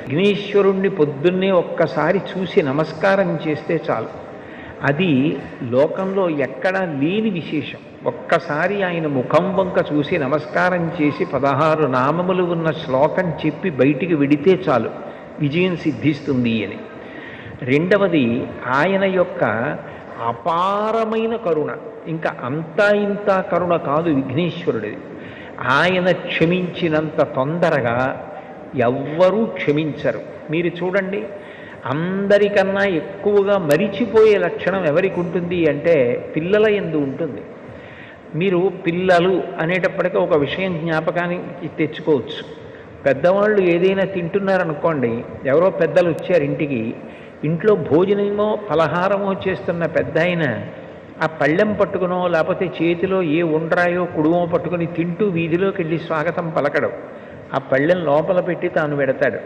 విఘ్నేశ్వరుణ్ణి పొద్దున్నే ఒక్కసారి చూసి నమస్కారం చేస్తే చాలు. అది లోకంలో ఎక్కడా లేని విశేషం. ఒక్కసారి ఆయన ముఖం వంక చూసి నమస్కారం చేసి 16 నామములు ఉన్న శ్లోకం చెప్పి బయటికి వెడితే చాలు విజయం సిద్ధిస్తుంది అని. రెండవది ఆయన యొక్క అపారమైన కరుణ. ఇంకా అంతా ఇంత కరుణ కాదు విఘ్నేశ్వరుడిది. ఆయన క్షమించినంత తొందరగా ఎవ్వరూ క్షమించరు. మీరు చూడండి, అందరికన్నా ఎక్కువగా మరిచిపోయే లక్షణం ఎవరికి ఉంటుంది అంటే పిల్లల యందు ఉంటుంది. మీరు పిల్లలు అనేటప్పటికీ ఒక విషయం జ్ఞాపకానికి తెచ్చుకోవచ్చు. పెద్దవాళ్ళు ఏదైనా తింటున్నారనుకోండి, ఎవరో పెద్దలు వచ్చారు ఇంటికి, ఇంట్లో భోజనమో పలహారమో చేస్తున్న పెద్ద ఆయన ఆ పళ్ళెం పట్టుకునో లేకపోతే చేతిలో ఏ ఉండ్రాయో కుడుమో పట్టుకుని తింటూ వీధిలోకి వెళ్ళి స్వాగతం పలకడం, ఆ పళ్ళెం లోపల పెట్టి తాను పెడతాడు.